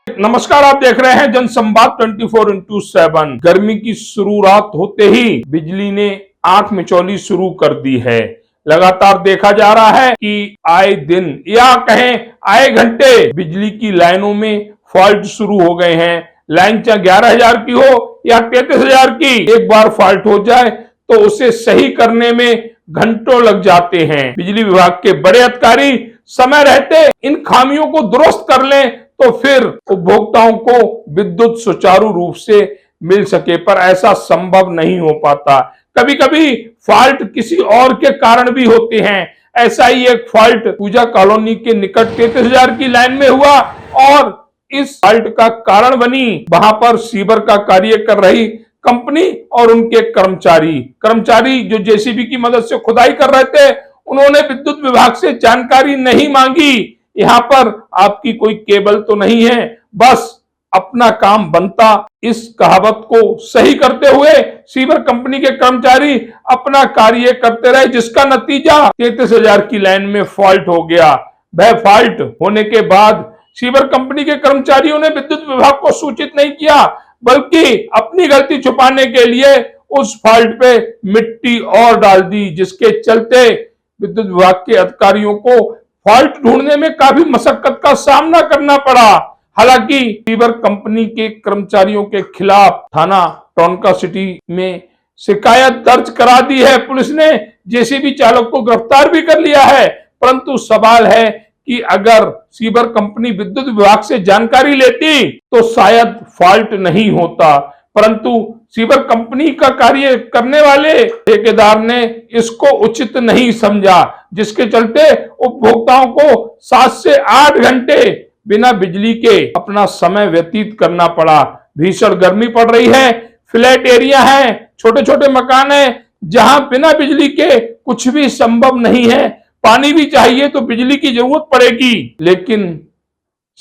नमस्कार, आप देख रहे हैं जनसंवाद 24x7। गर्मी की शुरुआत होते ही बिजली ने आंख मिचौली शुरू कर दी है। लगातार देखा जा रहा है कि आए दिन या कहें आए घंटे बिजली की लाइनों में फॉल्ट शुरू हो गए हैं। लाइन चाहे 11,000 की हो या 33,000 की, एक बार फॉल्ट हो जाए तो उसे सही करने में घंटों लग जाते हैं। बिजली विभाग के बड़े अधिकारी समय रहते इन खामियों को दुरुस्त कर लें तो फिर उपभोक्ताओं को विद्युत सुचारू रूप से मिल सके, पर ऐसा संभव नहीं हो पाता। कभी कभी फॉल्ट किसी और के कारण भी होते हैं। ऐसा ही एक फॉल्ट पूजा कॉलोनी के निकट 33,000 की लाइन में हुआ और इस फॉल्ट का कारण बनी वहां पर सीवर का कार्य कर रही कंपनी और उनके कर्मचारी जो जेसीबी की मदद से खुदाई कर रहे थे, उन्होंने विद्युत विभाग से जानकारी नहीं मांगी। यहाँ पर आपकी कोई केबल तो नहीं है, बस अपना काम बनता। इस कहावत को सही करते हुए सीवर कंपनी के कर्मचारी अपना कार्य करते रहे, जिसका नतीजा 33,000 की लाइन में फॉल्ट हो गया। वह फॉल्ट होने के बाद सीवर कंपनी के कर्मचारियों ने विद्युत विभाग को सूचित नहीं किया, बल्कि अपनी गलती छुपाने के लिए उस फॉल्ट पे मिट्टी और डाल दी, जिसके चलते विद्युत विभाग के अधिकारियों को फॉल्ट ढूंढने में काफी मशक्कत का सामना करना पड़ा। हालांकि सीवर कंपनी के कर्मचारियों के खिलाफ थाना टोंका सिटी में शिकायत दर्ज करा दी है। पुलिस ने जेसीबी चालक को गिरफ्तार भी कर लिया है, परंतु सवाल है कि अगर सीवर कंपनी विद्युत विभाग से जानकारी लेती तो शायद फॉल्ट नहीं होता, परंतु सीवर कंपनी का कार्य करने वाले ठेकेदार ने इसको उचित नहीं समझा, जिसके चलते उपभोक्ताओं को 7 से 8 घंटे बिना बिजली के अपना समय व्यतीत करना पड़ा। भीषण गर्मी पड़ रही है, फ्लैट एरिया है, छोटे छोटे मकान है, जहां बिना बिजली के कुछ भी संभव नहीं है। पानी भी चाहिए तो बिजली की जरूरत पड़ेगी, लेकिन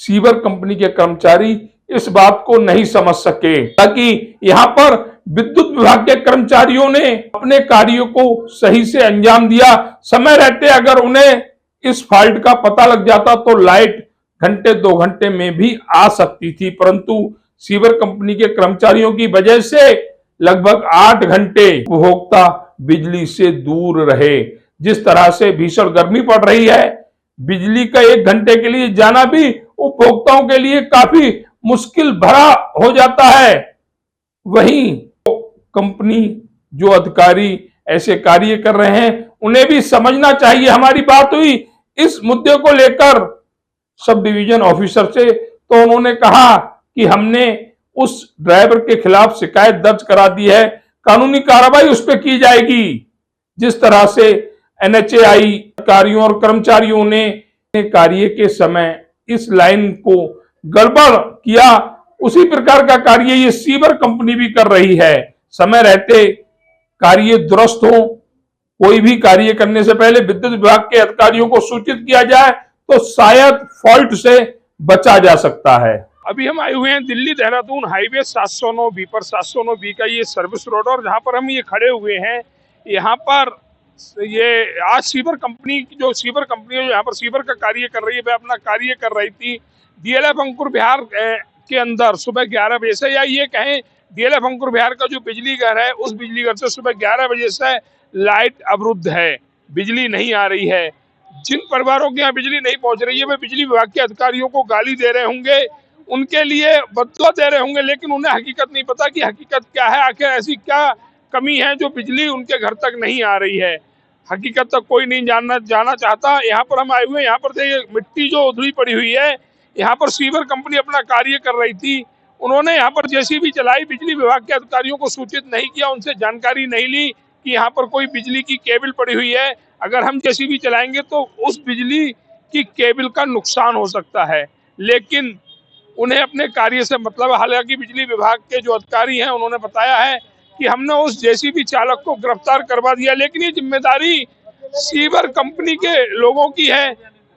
सीवर कंपनी के कर्मचारी इस बात को नहीं समझ सके, ताकि यहाँ पर विद्युत विभाग के कर्मचारियों ने अपने कार्यों को सही से अंजाम दिया। समय रहते अगर उन्हें इस फॉल्ट का पता लग जाता तो लाइट घंटे 2 घंटे में भी आ सकती थी, परंतु सीवर कंपनी के कर्मचारियों की वजह से लगभग 8 घंटे उपभोक्ता बिजली से दूर रहे। जिस तरह से भीषण गर्मी पड़ रही है, बिजली का 1 घंटे के लिए जाना भी उपभोक्ताओं के लिए काफी मुश्किल भरा हो जाता है। वहीं तो कंपनी जो अधिकारी ऐसे कार्य कर रहे हैं, उन्हें भी समझना चाहिए। हमारी बात हुई इस मुद्दे को लेकर सब डिवीजन ऑफिसर से, तो उन्होंने कहा कि हमने उस ड्राइवर के खिलाफ शिकायत दर्ज करा दी है, कानूनी कार्रवाई उस पर की जाएगी। जिस तरह से एनएचएआई अधिकारियों और कर्मचारियों ने कार्य के समय इस लाइन को गड़बड़ किया, उसी प्रकार का कार्य ये सीवर कंपनी भी कर रही है। समय रहते कार्य दुरुस्त हो, कोई भी कार्य करने से पहले विद्युत विभाग के अधिकारियों को सूचित किया जाए तो शायद फॉल्ट से बचा जा सकता है। अभी हम आए हुए हैं दिल्ली देहरादून हाईवे 709 बी पर। 709 बी का ये सर्विस रोड, और जहाँ पर हम ये खड़े हुए हैं, यहाँ पर ये आज सीवर कंपनी जो यहाँ पर सीवर का कार्य कर रही है, वह अपना कार्य कर रही थी डीएलएफ अंकुर बिहार के अंदर सुबह 11 बजे से, या ये कहें डीएलएफ अंकुर बिहार का जो बिजली घर है, उस बिजली घर से सुबह 11 बजे से लाइट अवरुद्ध है, बिजली नहीं आ रही है। जिन परिवारों के यहाँ बिजली नहीं पहुंच रही है, वे बिजली विभाग के अधिकारियों को गाली दे रहे होंगे, उनके लिए बदला दे रहे होंगे, लेकिन उन्हें हकीकत नहीं पता कि हकीकत क्या है। आखिर ऐसी क्या कमी है जो बिजली उनके घर तक नहीं आ रही है। हकीकत तक कोई नहीं जाना चाहता। यहाँ पर हम आए हुए हैं, यहाँ पर से मिट्टी जो उधड़ी पड़ी हुई है, यहाँ पर सीवर कंपनी अपना कार्य कर रही थी। उन्होंने यहाँ पर जेसीबी चलाई, बिजली विभाग के अधिकारियों को सूचित नहीं किया, उनसे जानकारी नहीं ली कि यहाँ पर कोई बिजली की केबल पड़ी हुई है। अगर हम जेसीबी चलाएंगे तो उस बिजली की केबल का नुकसान हो सकता है, लेकिन उन्हें अपने कार्य से मतलब। हालांकि बिजली विभाग के जो अधिकारी हैं, उन्होंने बताया है कि हमने उस जेसीबी चालक को गिरफ्तार करवा दिया, लेकिन ये जिम्मेदारी सीवर कंपनी के लोगों की है,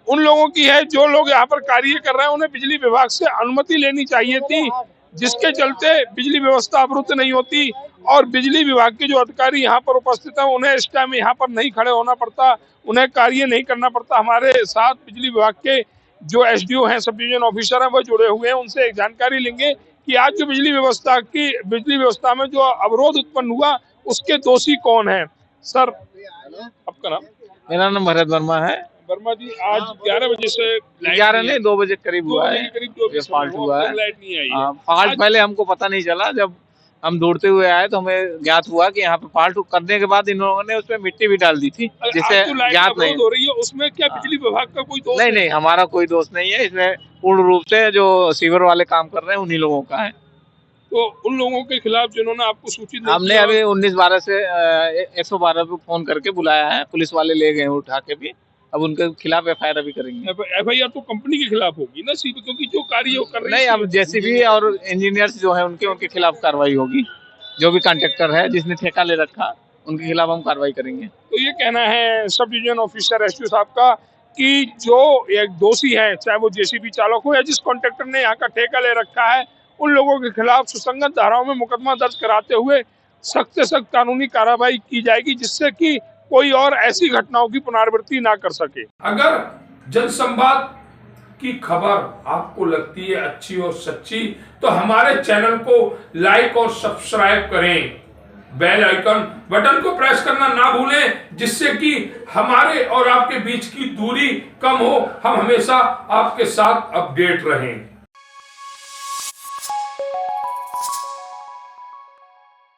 उन लोगों की है जो लोग यहाँ पर कार्य कर रहे हैं। उन्हें बिजली विभाग से अनुमति लेनी चाहिए थी, जिसके चलते बिजली व्यवस्था अवरुद्ध नहीं होती और बिजली विभाग के जो अधिकारी यहाँ पर उपस्थित हैं, उन्हें इस टाइम यहाँ पर नहीं खड़े होना पड़ता, उन्हें कार्य नहीं करना पड़ता। हमारे साथ बिजली विभाग के जो एसडीओ हैं, सब डिवीजन ऑफिसर हैं, वो जुड़े हुए हैं। उनसे एक जानकारी लेंगे कि आज जो बिजली व्यवस्था में जो अवरोध उत्पन्न हुआ उसके दोषी कौन है। सर, आपका नाम? मेरा नाम भरत वर्मा है। वर्मा जी, आज 11 बजे से 11 नहीं 2 बजे करीब हुआ है करीब ये फॉल्ट हुआ है। लाइट नहीं आई है। हाँ, फॉल्ट पहले हमको पता नहीं चला, जब हम दौड़ते हुए आए तो हमें ज्ञात हुआ कि यहाँ पे फॉल्ट करने के बाद इन लोगों ने उसमें मिट्टी भी डाल दी थी, जिससे आज जो लाइट ज्ञात अवरोध नहीं। हो रही है उसमें क्या बिजली विभाग का कोई दोष नहीं, हमारा कोई दोष नहीं है इसमें, पूर्ण रूप से जो सीवर वाले काम कर रहे हैं उन्हीं लोगों का है। तो उन लोगों के खिलाफ जिन्होंने आपको सूचित नहीं हमने किया, अभी 1912 से 112 पे फोन करके बुलाया है, पुलिस वाले ले गए उठा के भी। अब उनके खिलाफ एफआईआर भी करेंगे। एफआईआर तो कंपनी के खिलाफ होगी ना, क्योंकि जो कार्य वो कर रही नहीं, है। अब जेसीबी और इंजीनियर्स जो है उनके खिलाफ कार्रवाई होगी। जो भी कॉन्ट्रैक्टर है जिसने ठेका ले रखा उनके खिलाफ हम कार्रवाई करेंगे। तो ये कहना है सब डिवीजन ऑफिसर एसडीओ साहब का कि जो एक दोषी है, चाहे वो जेसीबी चालक हो या जिस कॉन्ट्रैक्टर ने यहाँ का ठेका ले रखा है, उन लोगों के खिलाफ सुसंगत धाराओं में मुकदमा दर्ज कराते हुए सख्त से सख्त कानूनी कार्रवाई की जाएगी, जिससे कि कोई और ऐसी घटनाओं की पुनरावृत्ति ना कर सके। अगर जनसंवाद की खबर आपको लगती है अच्छी और सच्ची तो हमारे चैनल को लाइक और सब्सक्राइब करें, बेल आइकन बटन को प्रेस करना ना भूलें, जिससे कि हमारे और आपके बीच की दूरी कम हो, हम हमेशा आपके साथ अपडेट रहें।